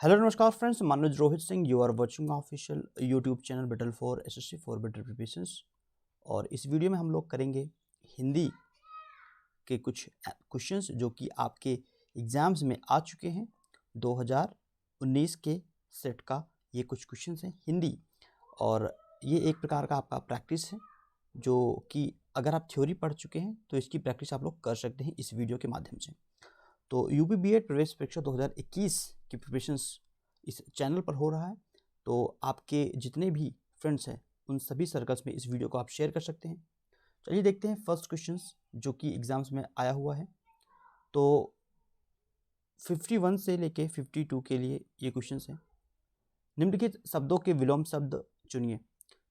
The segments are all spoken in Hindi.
हेलो नमस्कार friends, Manoj Rohit Singh. You are watching official YouTube channel battle for SSC for better preparations. और इस वीडियो में हम लोग करेंगे हिंदी के कुछ क्वेश्चंस जो कि आपके एग्जाम्स में आ चुके हैं। 2019 के सेट का ये कुछ क्वेश्चंस हैं हिंदी, और ये एक प्रकार का आपका प्रैक्टिस है जो कि अगर आप थ्योरी पढ़ चुके हैं तो इसकी प्रैक्टिस आप लोग कर सकते हैं इस वीडियो के माध्यम से। तो यूपी बीएड प्रवेश परीक्षा 2021 की प्रिपरेशंस इस चैनल पर हो रहा है, तो आपके जितने भी फ्रेंड्स हैं उन सभी सर्कल्स में इस वीडियो को आप शेयर कर सकते हैं। चलिए देखते हैं फर्स्ट क्वेश्चंस जो कि एग्जाम्स में आया हुआ है। तो 51 से लेके 52 के लिए ये क्वेश्चंस हैं। निम्नलिखित शब्दों के विलोम शब्द चुनिए।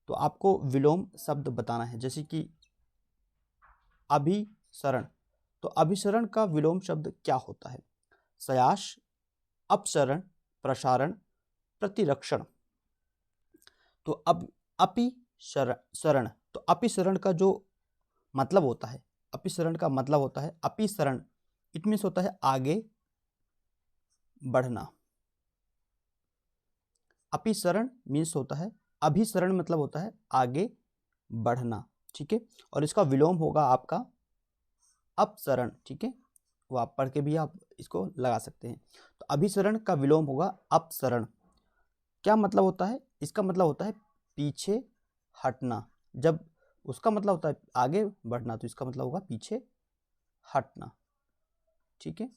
तो आपको विलोम शब्द बताना है, जैसे कि अभिसरण। तो अभिसरण का विलोम शब्द क्या होता है? सयाश, अपसरण, प्रसारण, प्रतिरक्षण। तो अब अपिसरण, तो अपिसरण का जो मतलब होता है, अपिसरण का मतलब होता है अपिसरण, इट मीन्स होता है आगे बढ़ना। अपिसरण मीन्स होता है, अभिसरण मतलब होता है आगे बढ़ना, ठीक है। और इसका विलोम होगा आपका अपसरण, ठीक है। वो आप पढ़ के भी आप इसको लगा सकते हैं। तो अभिसरण का विलोम होगा अपसरण। क्या मतलब होता है? इसका मतलब होता है पीछे हटना। जब उसका मतलब होता है आगे बढ़ना, तो इसका मतलब होगा पीछे हटना, ठीक है।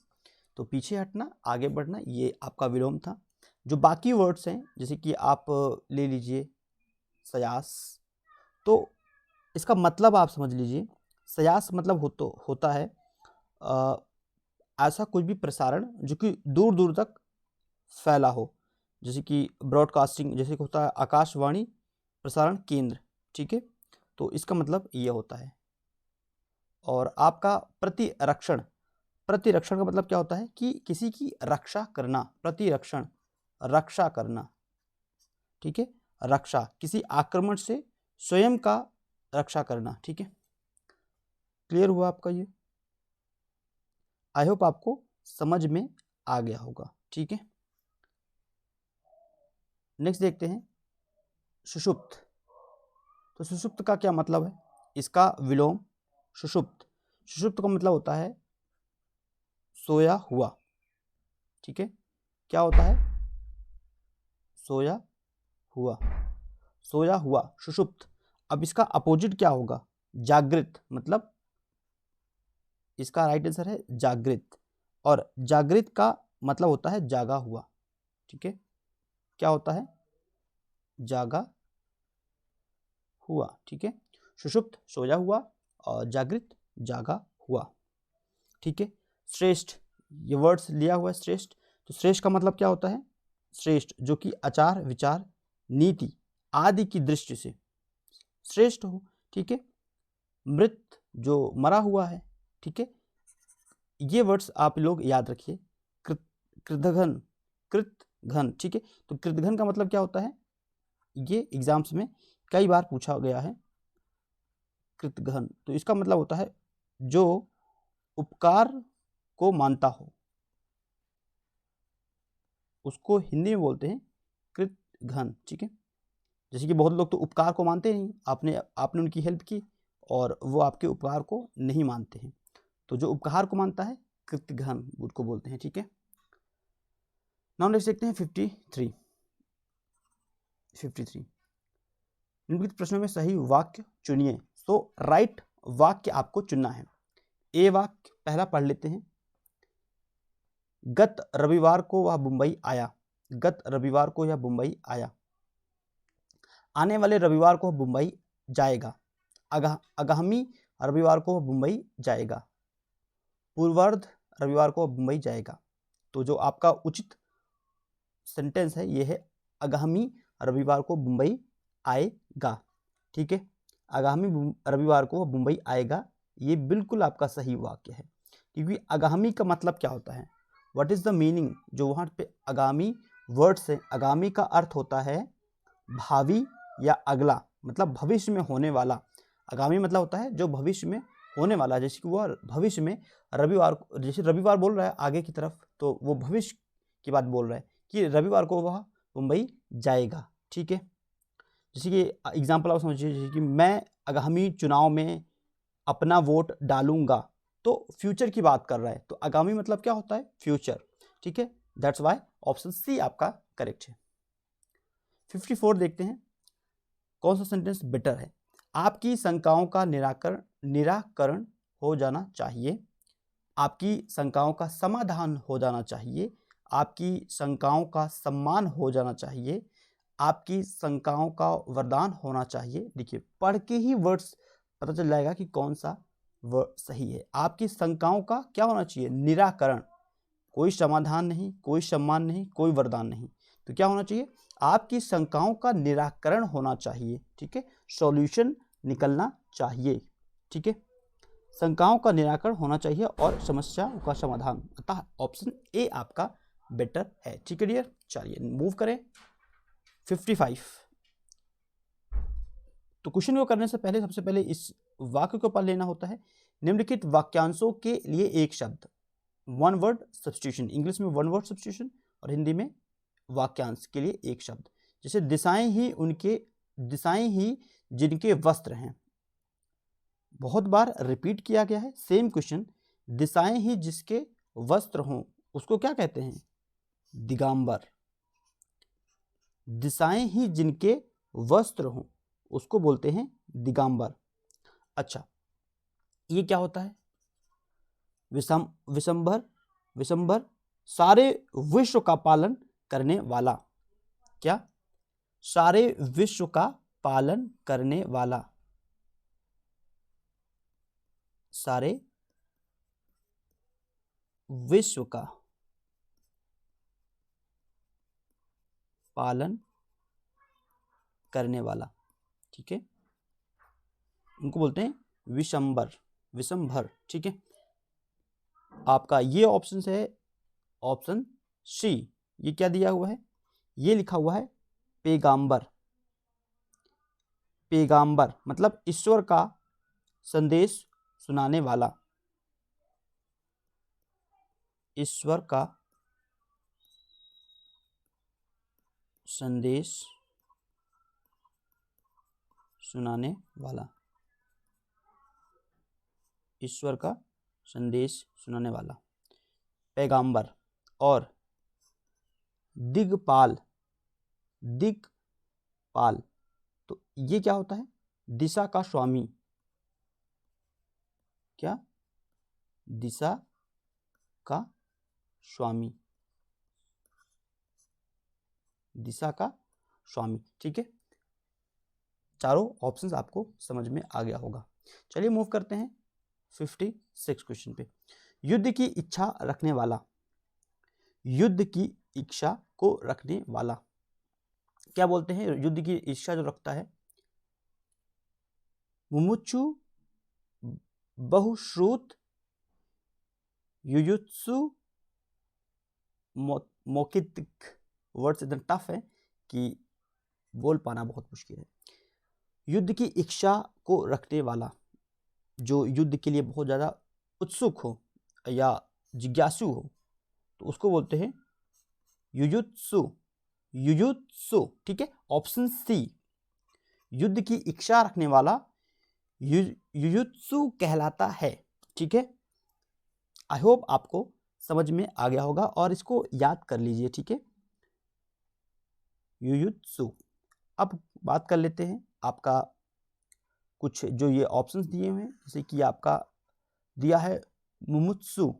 तो पीछे हटना, आगे बढ़ना, ये आपका विलोम था। जो बाकी वर्ड्स हैं, जैसे कि आप ले लीजिए सयास, तो इसका मतलब आप समझ लीजिए। सयास मतलब होता है ऐसा कोई भी प्रसारण जो कि दूर दूर तक फैला हो, जैसे कि ब्रॉडकास्टिंग, जैसे कि होता है आकाशवाणी प्रसारण केंद्र, ठीक है। तो इसका मतलब ये होता है। और आपका प्रतिरक्षण, प्रतिरक्षण का मतलब क्या होता है कि किसी की रक्षा करना, प्रतिरक्षण, रक्षा करना, ठीक है। रक्षा, किसी आक्रमण से स्वयं का रक्षा करना, ठीक है। क्लियर हुआ आपका ये? आई होप आपको समझ में आ गया होगा, ठीक है। नेक्स्ट देखते हैं सुषुप्त। तो सुषुप्त का क्या मतलब है? इसका विलोम सुषुप्त, सुषुप्त का मतलब होता है सोया हुआ, ठीक है। क्या होता है? सोया हुआ, सोया हुआ, सुषुप्त। अब इसका अपोजिट क्या होगा? जागृत, मतलब इसका राइट आंसर है जागृत। और जागृत का मतलब होता है जागा हुआ, ठीक है। क्या होता है? जागा हुआ, ठीक है। सुषुप्त सोया हुआ और जागृत जागा हुआ, ठीक है। श्रेष्ठ, ये वर्ड्स लिया हुआ है श्रेष्ठ। तो श्रेष्ठ का मतलब क्या होता है? श्रेष्ठ जो कि आचार विचार नीति आदि की दृष्टि से श्रेष्ठ हो, ठीक है। मृत जो मरा हुआ है, ठीक है। ये वर्ड्स आप लोग याद रखिए। कृतघ्न, कृतघ्न, ठीक है। तो कृतघ्न का मतलब क्या होता है? ये एग्जाम्स में कई बार पूछा गया है। कृतघ्न, तो इसका मतलब होता है जो उपकार को मानता हो, उसको हिंदी में बोलते हैं कृतघ्न, ठीक है। जैसे कि बहुत लोग तो उपकार को मानते नहीं, आपने उनकी हेल्प की और वो आपके उपकार को नहीं मानते हैं। तो जो उपकार को मानता है कृतघ्न उसको बोलते हैं, ठीक है। नाउ नेक्स्ट देखते हैं 53। निम्नलिखित प्रश्नों में सही वाक्य चुनिए। तो राइट वाक्य आपको चुनना है। ए वाक्य पहला पढ़ लेते हैं। गत रविवार को वह मुंबई आया, गत रविवार को यह मुंबई आया। आने वाले रविवार को मुंबई जाएगा, आगामी रविवार को मुंबई जाएगा, पूर्वार्ध रविवार को मुंबई जाएगा। तो जो आपका उचित सेंटेंस है ये है आगामी रविवार को मुंबई आएगा, ठीक है। आगामी रविवार को मुंबई आएगा, ये बिल्कुल आपका सही वाक्य है। क्योंकि आगामी का मतलब क्या होता है? What is the meaning? जो वहाँ पे आगामी वर्ड से, आगामी का अर्थ होता है भावी या अगला, मतलब भविष्य में होने वाला। आगामी मतलब होता है जो भविष्य में होने वाला, जैसे कि वह भविष्य में रविवार, जैसे रविवार बोल रहा है आगे की तरफ, तो वो भविष्य की बात बोल रहा है कि रविवार को वह मुंबई जाएगा। ठीक है, जैसे कि एग्जाम्पल आप समझिए, जैसे कि मैं आगामी चुनाव में अपना वोट डालूंगा, तो फ्यूचर की बात कर रहा है, तो आगामी मतलब क्या होता है, फ्यूचर। ठीक है, दैट्स वाई ऑप्शन सी आपका करेक्ट है। 54 देखते हैं, कौन सा सेंटेंस बेटर है। आपकी शंकाओं का निराकरण हो जाना चाहिए, आपकी शंकाओं का समाधान हो जाना चाहिए, आपकी शंकाओं का सम्मान हो जाना चाहिए, आपकी शंकाओं का वरदान होना चाहिए। देखिए, पढ़ के ही वर्ड्स पता चल जाएगा कि कौन सा वर्ड सही है। आपकी शंकाओं का क्या होना चाहिए, निराकरण, कोई समाधान नहीं, कोई सम्मान नहीं, कोई वरदान नहीं, तो क्या होना चाहिए, आपकी शंकाओं का निराकरण होना चाहिए। ठीक है, सॉल्यूशन निकलना चाहिए। ठीक है, शंकाओं का निराकरण होना चाहिए और समस्याओं का समाधान, अतः ऑप्शन ए आपका बेटर है। ठीक है डियर, चलिए मूव करें 55। तो क्वेश्चन को करने से पहले सबसे पहले इस वाक्य को पढ़ लेना होता है। निम्नलिखित वाक्यांशों के लिए एक शब्द, वन वर्ड सब्स्टिट्यूशन, इंग्लिश में वन वर्ड सब्स्टिट्यूशन और हिंदी में वाक्यांश के लिए एक शब्द। जैसे दिशाएं ही जिनके वस्त्र हैं, बहुत बार रिपीट किया गया है सेम क्वेश्चन। दिशाएं ही जिसके वस्त्र हों उसको क्या कहते हैं, दिगंबर। दिशाएं ही जिनके वस्त्र हों उसको बोलते हैं दिगंबर। अच्छा, ये क्या होता है, विशंबर सारे विश्व का पालन करने वाला। क्या, सारे विश्व का पालन करने वाला, सारे विश्व का पालन करने वाला। ठीक है, उनको बोलते हैं विशंभर। ठीक है, आपका ये ऑप्शन है ऑप्शन सी। ये क्या दिया हुआ है, ये लिखा हुआ है पैगाम्बर। पैगाम्बर मतलब ईश्वर का संदेश सुनाने वाला, ईश्वर का संदेश सुनाने वाला, ईश्वर का संदेश सुनाने वाला, पैगाम्बर। और दिगपाल तो ये क्या होता है, दिशा का स्वामी। क्या, दिशा का स्वामी, दिशा का स्वामी। ठीक है, चारों ऑप्शंस आपको समझ में आ गया होगा। चलिए मूव करते हैं 56 क्वेश्चन पे। युद्ध की इच्छा रखने वाला, युद्ध की इच्छा को रखने वाला क्या बोलते हैं, युद्ध की इच्छा जो रखता है, मुमुक्षु, बहुश्रुत, युयुत्सु, मोकितिक। वर्ड्स इतना टफ है कि बोल पाना बहुत मुश्किल है। युद्ध की इच्छा को रखने वाला, जो युद्ध के लिए बहुत ज़्यादा उत्सुक हो या जिज्ञासु हो, तो उसको बोलते हैं युयुत्सु। ठीक है, ऑप्शन सी, युद्ध की इच्छा रखने वाला युयुत्सु कहलाता है। ठीक है, आई होप आपको समझ में आ गया होगा और इसको याद कर लीजिए। ठीक है, युयुत्सु। अब बात कर लेते हैं आपका कुछ जो ये ऑप्शंस दिए हुए हैं, जैसे कि आपका दिया है मुमुक्षु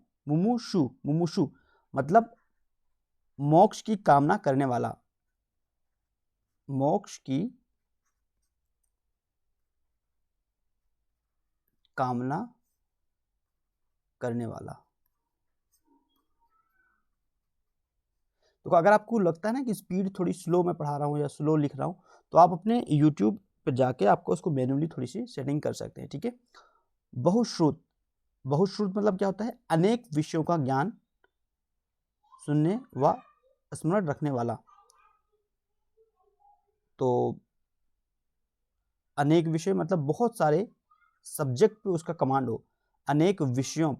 मतलब मोक्ष की कामना करने वाला, मोक्ष की कामना करने वाला। तो अगर आपको लगता है ना कि स्पीड थोड़ी स्लो मैं पढ़ा रहा हूँ या स्लो लिख रहा हूँ, तो आप अपने YouTube पर जाके आपको उसको मैन्युअली थोड़ी सी सेटिंग कर सकते हैं। ठीक है, बहुश्रुत मतलब क्या होता है, अनेक विषयों का ज्ञान सुनने व स्मरण रखने वाला। तो अनेक विषय मतलब बहुत सारे सब्जेक्ट पे उसका कमांड हो, अनेक विषयों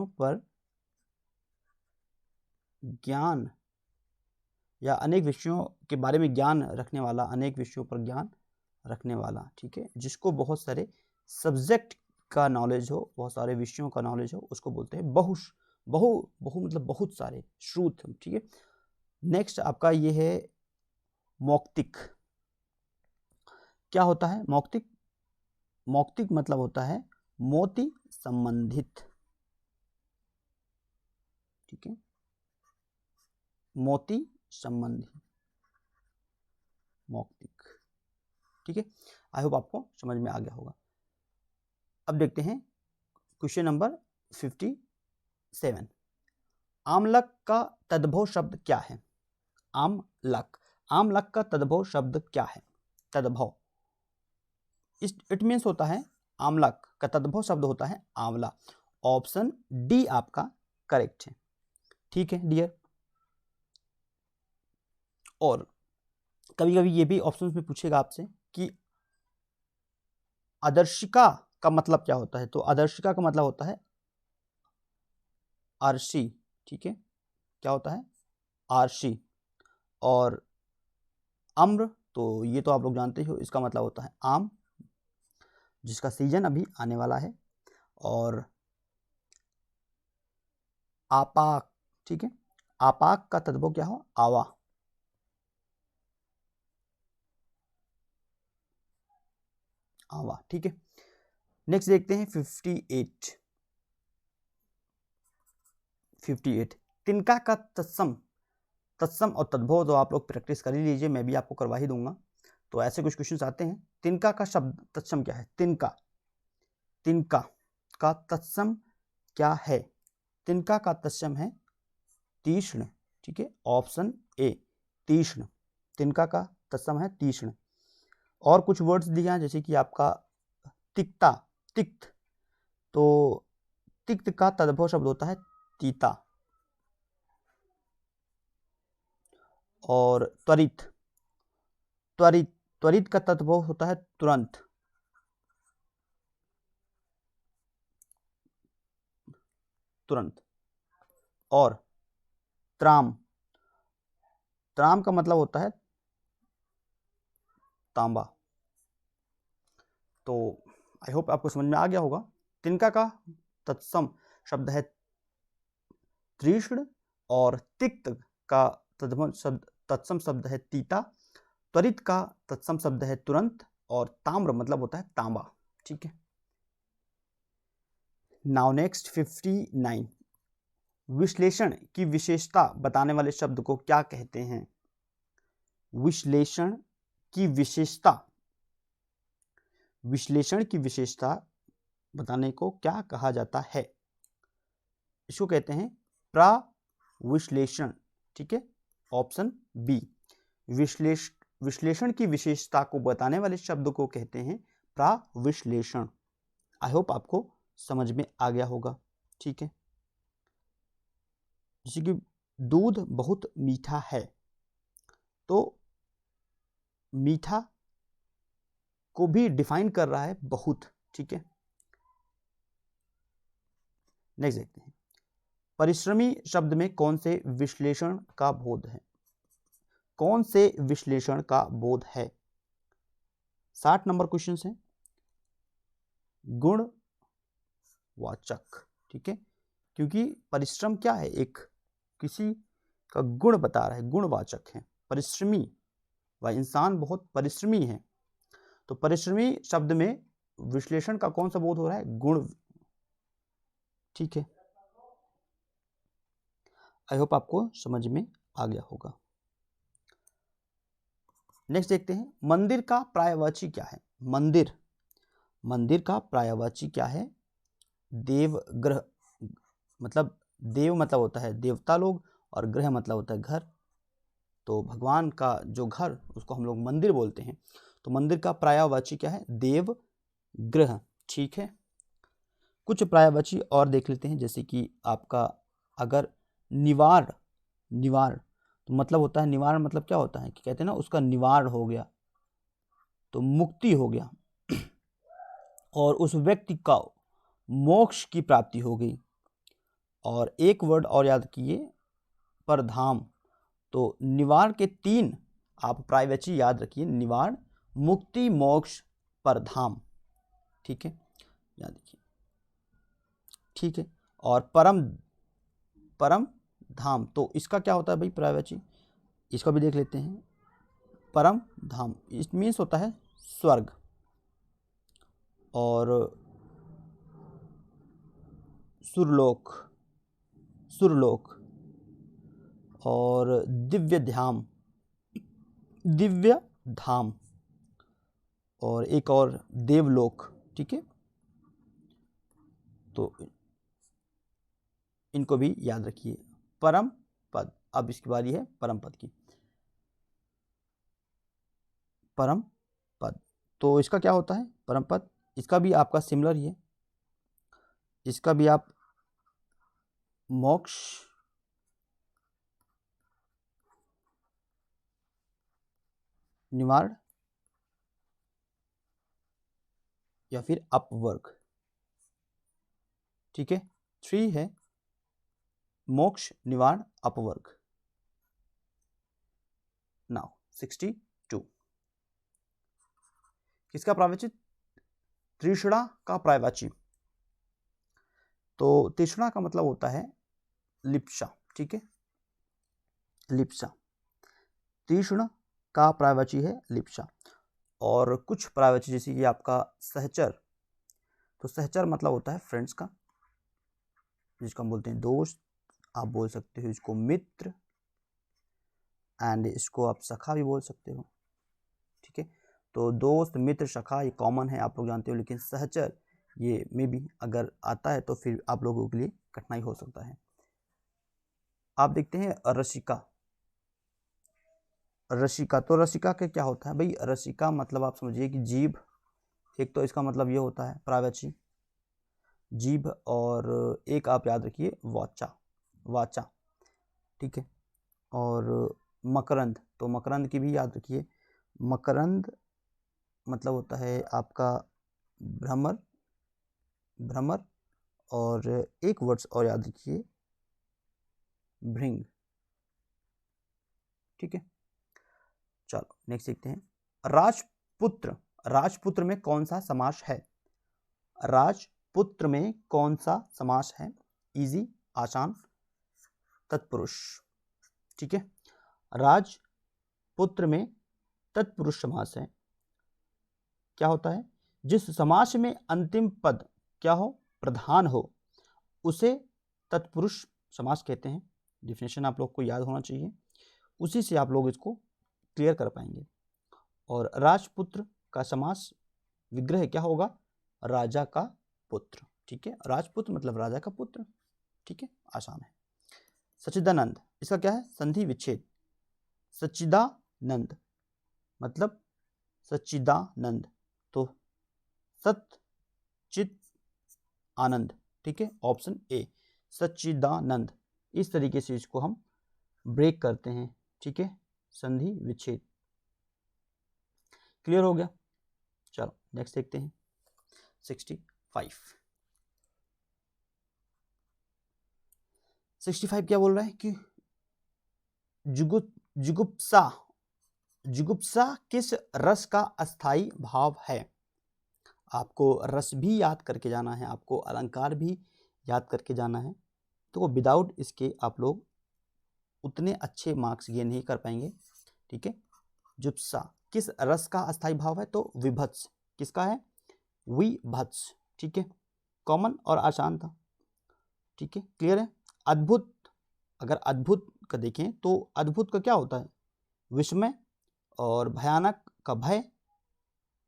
पर ज्ञान या अनेक विषयों के बारे में ज्ञान रखने वाला, अनेक विषयों पर ज्ञान रखने वाला, ठीक है, जिसको बहुत सारे सब्जेक्ट का नॉलेज हो, बहुत सारे विषयों का नॉलेज हो, उसको बोलते हैं बहु मतलब बहुत सारे, श्रुत, ठीक है। नेक्स्ट आपका ये है मौक्तिक। क्या होता है मौक्तिक? मौक्तिक मतलब होता है मोती संबंधित, ठीक है, मोती संबंधी, मौक्तिक, ठीक है। आई होप आपको समझ में आ गया होगा। अब देखते हैं क्वेश्चन नंबर 57। आमलक का तद्भव शब्द क्या है? आमलक, आमलक का तद्भव शब्द क्या है? तद्भव, इट मीन्स होता है आमलक का तद्भव शब्द होता है आंवला। ऑप्शन डी आपका करेक्ट है, ठीक है डियर। और कभी कभी ये भी ऑप्शंस में पूछेगा आपसे कि आदर्शिका का मतलब क्या होता है, तो आदर्शिका का मतलब होता है आरसी, ठीक है, क्या होता है? आरसी। और अम्र, तो ये तो आप लोग जानते हो, इसका मतलब होता है आम, जिसका सीजन अभी आने वाला है। और आपाक, ठीक है, आपाक का तद्भव क्या हो? आवा। आवा, ठीक है। नेक्स्ट देखते हैं 58। तिनका का तत्सम, तत्सम और तद्भव तो आप लोग प्रैक्टिस कर ही लीजिए, मैं भी आपको करवा ही दूंगा। तो ऐसे कुछ क्वेश्चंस आते हैं। तिनका का शब्द तत्सम क्या है? तिनका, तिनका का तत्सम क्या है? तिनका का तत्सम है तीक्ष्ण, ठीक है, ऑप्शन ए तीक्ष्ण। तिनका का तत्सम है तीक्ष्ण। और कुछ वर्ड्स दिए हैं जैसे कि आपका तिक्ता, तिक्त, तो तिक्त का तद्भव शब्द होता है तीता। और त्वरित, त्वरित, त्वरित का तद्भव होता है तुरंत। तुरंत। और त्राम, त्राम का मतलब होता है तांबा। तो आई होप आपको समझ में आ गया होगा। तिनका का तत्सम शब्द है तीक्ष्ण, और तिक्त का तत्सम शब्द है तीता, त्वरित का तत्सम शब्द है तुरंत, और ताम्र मतलब होता है तांबा, ठीक है। Now next 59। विश्लेषण की विशेषता बताने वाले शब्द को क्या कहते हैं? विश्लेषण की विशेषता, विश्लेषण की विशेषता बताने को क्या कहा जाता है? इसको कहते हैं प्रविश्लेषण, ठीक है, ऑप्शन बी। विश्लेषण की विशेषता को बताने वाले शब्द को कहते हैं प्रविश्लेषण। आई होप आपको समझ में आ गया होगा, ठीक है। जैसे कि दूध बहुत मीठा है, तो मीठा को भी डिफाइन कर रहा है बहुत, ठीक है। नेक्स्ट देखते हैं, परिश्रमी शब्द में कौन से विश्लेषण का बोध है? कौन से विश्लेषण का बोध है? 60 नंबर क्वेश्चन है। गुणवाचक, ठीक है, क्योंकि परिश्रम क्या है? एक किसी का गुण बता रहा है, गुणवाचक है। परिश्रमी, वह इंसान बहुत परिश्रमी है, तो परिश्रमी शब्द में विश्लेषण का कौन सा बोध हो रहा है? गुण, ठीक है। आई होप आपको समझ में आ गया होगा। नेक्स्ट देखते हैं, मंदिर का पर्यायवाची क्या है? मंदिर, मंदिर का पर्यायवाची क्या है? देवगृह, मतलब देव मतलब होता है देवता लोग, और गृह मतलब होता है घर। तो भगवान का जो घर, उसको हम लोग मंदिर बोलते हैं। तो मंदिर का पर्यायवाची क्या है? देवगृह, ठीक है। कुछ पर्यायवाची और देख लेते हैं, जैसे कि आपका अगर निवार, निवार तो मतलब होता है, निवारण मतलब क्या होता है कि कहते हैं ना उसका निवारण हो गया, तो मुक्ति हो गया, और उस व्यक्ति का मोक्ष की प्राप्ति हो गई। और एक वर्ड और याद किए, परधाम। तो निवारण के 3 आप प्रायवाची याद रखिए, निवारण, मुक्ति, मोक्ष, परधाम। ठीक है, याद रखिए। ठीक है, और परम धाम, तो इसका क्या होता है भाई प्रायवाची, इसको भी देख लेते हैं। परम धाम इट मीन्स होता है स्वर्ग, और सुरलोक, और दिव्य धाम, और एक और देवलोक। ठीक है, तो इनको भी याद रखिए। परम पद, अब इसकी बारी है परम पद की। परम पद, तो इसका क्या होता है परम पद, इसका भी आपका सिमिलर ही है, इसका भी आप मोक्ष, निवारण या फिर अपवर्ग। ठीक है, 3 है, मोक्ष, निवारण, अपवर्ग। नाउ 62, किसका प्रायवाची, तृष्णा का प्रायवाची। तो तृष्णा का मतलब होता है लिप्सा। ठीक है, लिप्सा, तृष्णा का प्रायवाची है लिप्सा। और कुछ प्रायवाची जैसे कि आपका सहचर, तो सहचर मतलब होता है फ्रेंड्स का, जिसको हम बोलते हैं दोस्त, आप बोल सकते हो इसको मित्र, एंड इसको आप सखा भी बोल सकते हो। ठीक है, तो दोस्त, मित्र, सखा ये कॉमन है, आप लोग जानते हो, लेकिन सहचर ये में भी अगर आता है तो फिर आप लोगों के लिए कठिनाई हो सकता है। आप देखते हैं रसिका, तो रसिका का क्या होता है भाई, रसिका मतलब आप समझिए कि जीभ, एक तो इसका मतलब ये होता है प्रायवाची जीभ, और एक आप याद रखिए वाचा। ठीक है, और मकरंद, तो मकरंद की भी याद रखिए, मकरंद मतलब होता है आपका भ्रमर, और एक वर्ड्स और याद रखिए, भृंग। ठीक है, चलो नेक्स्ट देखते हैं। राजपुत्र में कौन सा समास है, राजपुत्र में कौन सा समास है, इजी, आसान, तत्पुरुष। ठीक है, राजपुत्र में तत्पुरुष समास है। क्या होता है, जिस समास में अंतिम पद क्या हो, प्रधान हो, उसे तत्पुरुष समास कहते हैं। डिफिनेशन आप लोग को याद होना चाहिए, उसी से आप लोग इसको क्लियर कर पाएंगे। और राजपुत्र का समास विग्रह क्या होगा, राजा का पुत्र। ठीक है, राजपुत्र मतलब राजा का पुत्र। ठीक है, आसान है। सच्चिदानंद, इसका क्या है, संधि विच्छेद, सच्चिदानंद मतलब सच्चिदानंद, तो सत चित आनंद। ठीक है, ऑप्शन ए सच्चिदानंद। इस तरीके से इसको हम ब्रेक करते हैं। ठीक है, संधि विच्छेद। क्लियर हो गया, चलो नेक्स्ट देखते हैं 65 क्या बोल रहा है कि जुगुप्सा किस रस का अस्थाई भाव है। आपको रस भी याद करके जाना है, आपको अलंकार भी याद करके जाना है, तो विदाउट इसके आप लोग उतने अच्छे मार्क्स गेन नहीं कर पाएंगे। ठीक है, जुप्सा किस रस का अस्थाई भाव है, तो विभत्स, किसका है, विभत्स। ठीक है, कॉमन और आसान था। ठीक है, क्लियर है। अद्भुत, अगर अद्भुत का देखें तो अद्भुत का क्या होता है, विस्मय, और भयानक का भय,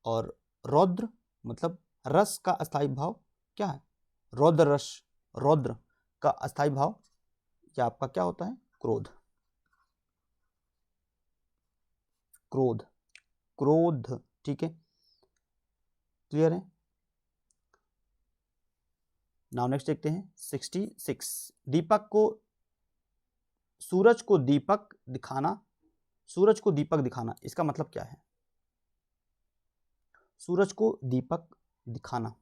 और रौद्र मतलब रस का अस्थाई भाव क्या है, रौद्र रस, रौद्र का अस्थाई भाव या आपका क्या होता है, क्रोध। ठीक है, क्लियर है। नाउ नेक्स्ट देखते हैं 66। सूरज को दीपक दिखाना, इसका मतलब क्या है, सूरज को दीपक दिखाना,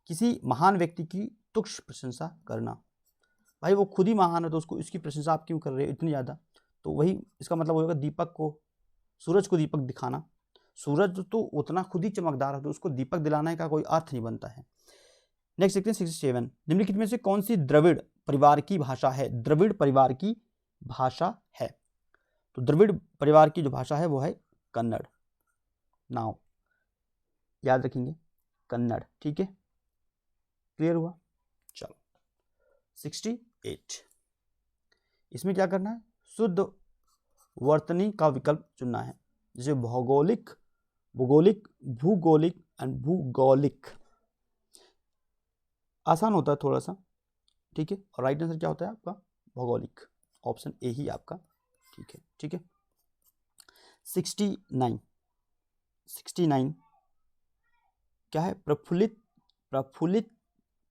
किसी महान व्यक्ति की तुच्छ प्रशंसा करना, भाई वो खुद ही महान है तो उसको इसकी प्रशंसा आप क्यों कर रहे हो इतनी ज़्यादा। तो वही इसका मतलब होगा दीपक को, सूरज को दीपक दिखाना। सूरज तो उतना खुद ही चमकदार है तो उसको दीपक दिलाने का कोई अर्थ नहीं बनता है। नेक्स्ट देखते हैं 67, निम्नलिखित में से कौन सी द्रविड़ परिवार की भाषा है। द्रविड़ परिवार की भाषा है, तो द्रविड़ परिवार की जो भाषा है वो है कन्नड़। नाउ याद रखेंगे कन्नड़, ठीक है, क्लियर हुआ। चलो 68, इसमें क्या करना है, शुद्ध वर्तनी का विकल्प चुनना है। जैसे भौगोलिक, भूगोलिक, भूगोलिक एंड भूगोलिक, आसान होता है थोड़ा सा, ठीक है। और राइट आंसर क्या होता है आपका, भौगोलिक, ऑप्शन ए ही आपका ठीक है, ठीक है। 69, 69 क्या है, प्रफुल्लित, प्रफुल्लित,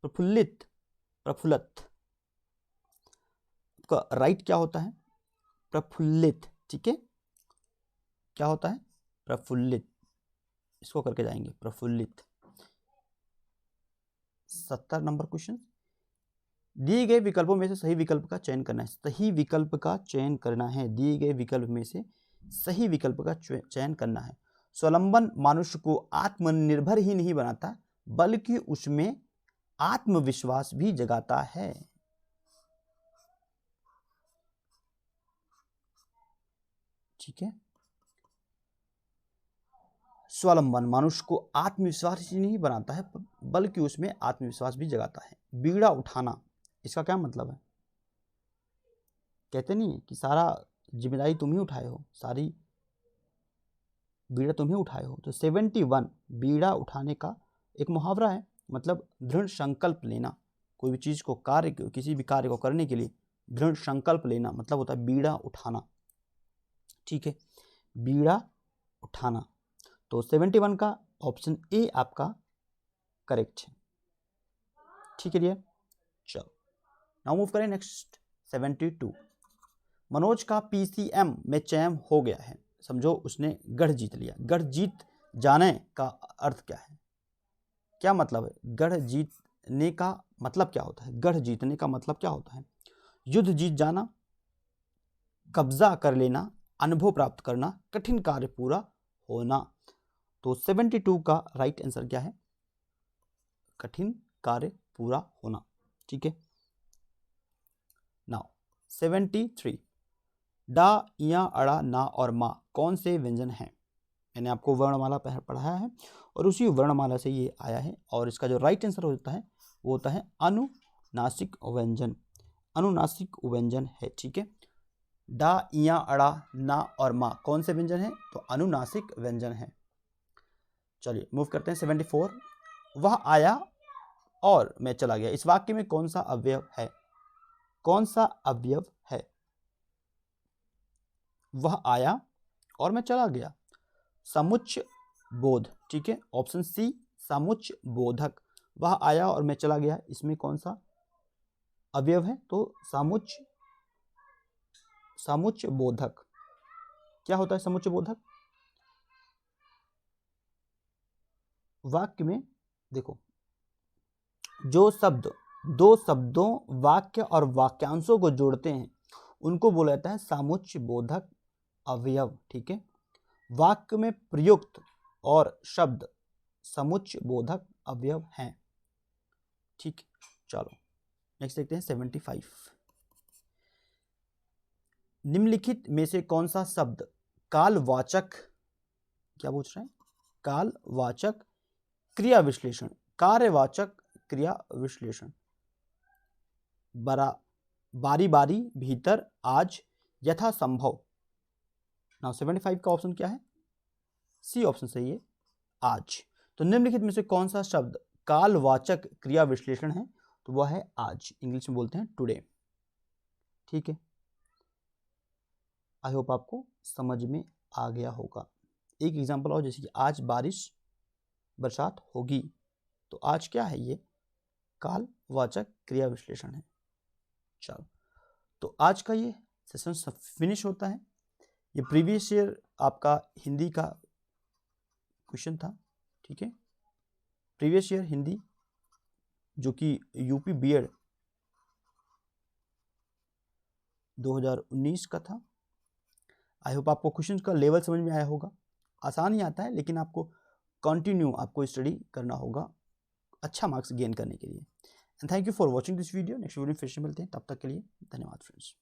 प्रफुल्लित, प्रफुल्लत का राइट क्या होता है, प्रफुल्लित, ठीक है, क्या होता है, प्रफुल्लित, इसको करके जाएंगे प्रफुल्लित। 70 नंबर क्वेश्चन, दिए गए विकल्पों में से सही विकल्प का चयन करना है। सही विकल्प का चयन करना है, दिए गए विकल्प में से सही विकल्प का चयन करना है। स्वावलंबन मनुष्य को आत्मनिर्भर ही नहीं बनाता बल्कि उसमें आत्मविश्वास भी जगाता है। ठीक है, स्वावलंबन मनुष्य को आत्मविश्वास ही नहीं बनाता है बल्कि उसमें आत्मविश्वास भी जगाता है। बीड़ा उठाना, इसका क्या मतलब है, कहते नहीं कि सारा जिम्मेदारी तुम ही उठाए हो, सारी बीड़ा तुम ही उठाए हो। तो 71 बीड़ा उठाने का एक मुहावरा है, मतलब दृढ़ संकल्प लेना, कोई भी चीज़ को कार्य, किसी भी कार्य को करने के लिए दृढ़ संकल्प लेना मतलब होता है बीड़ा उठाना, ठीक है, बीड़ा उठाना। तो 71 का ऑप्शन ए आपका करेक्ट है, ठीक है। चलो नाउ मूव करें नेक्स्ट 72, मनोज का पीसीएम में चयन हो गया है, समझो उसने गढ़ जीत लिया। गढ़ जीत जाने का अर्थ क्या है, क्या मतलब है, गढ़ जीतने का मतलब क्या होता है, गढ़ जीतने का मतलब क्या होता है, युद्ध जीत जाना, कब्जा कर लेना, अनुभव प्राप्त करना, कठिन कार्य पूरा होना। तो 72 का राइट आंसर क्या है, कठिन कार्य पूरा होना, ठीक है। नाउ 73, डा, या, अड़ा, ना और मा कौन से व्यंजन हैं। मैंने आपको वर्णमाला पढ़ाया है और उसी वर्णमाला से ये आया है, और इसका जो राइट आंसर होता है वो होता है अनुनासिक व्यंजन, अनुनासिक व्यंजन है, ठीक है। डा, या, अड़ा, ना और मा कौन से व्यंजन है, तो अनुनासिक व्यंजन है। चलिए मूव करते हैं 74, वह आया और मैं चला गया, इस वाक्य में कौन सा अवयव है, कौन सा अवयव है, वह आया और मैं चला गया, समुच्चय बोध, ठीक है, ऑप्शन सी समुच्चय बोधक, वह आया और मैं चला गया, इसमें कौन सा अवयव है, तो समुच्चय, समुच्चय बोधक। क्या होता है समुच्चय बोधक, वाक्य में देखो जो शब्द दो शब्दों, वाक्य और वाक्यांशों को जोड़ते हैं उनको बोला जाता है समुच्चय बोधक अवयव, ठीक है। वाक्य में प्रयुक्त और शब्द समुच्चय बोधक अवयव हैं, ठीक। चलो नेक्स्ट देखते हैं 75, निम्नलिखित में से कौन सा शब्द कालवाचक, क्या पूछ रहे हैं, कालवाचक क्रिया विश्लेषण, कार्यवाचक क्रिया विश्लेषण, बारी बारी, भीतर, आज, यथासंभव। नाउ 75 का ऑप्शन क्या है, सी ऑप्शन सही है, आज। तो निम्नलिखित में से कौन सा शब्द कालवाचक क्रिया विश्लेषण है, तो वह है आज, इंग्लिश में बोलते हैं टुडे, ठीक है। आई होप आपको समझ में आ गया होगा। एक एग्जांपल और, जैसे कि आज बारिश बरसात होगी, तो आज क्या है, ये कालवाचक क्रिया विश्लेषण है। चलो तो आज का ये सेशन फिनिश होता है। ये प्रीवियस ईयर आपका हिंदी का क्वेश्चन था, ठीक है, प्रीवियस ईयर हिंदी जो कि यूपी बीएड 2019 का था। आई होप आपको क्वेश्चन का लेवल समझ में आया होगा। आसान ही आता है, लेकिन आपको कंटिन्यू आपको स्टडी करना होगा अच्छा मार्क्स गेन करने के लिए। And thank you for watching this video. Next video में फिर से मिलते हैं, तब तक के लिए धन्यवाद फ्रेंड्स।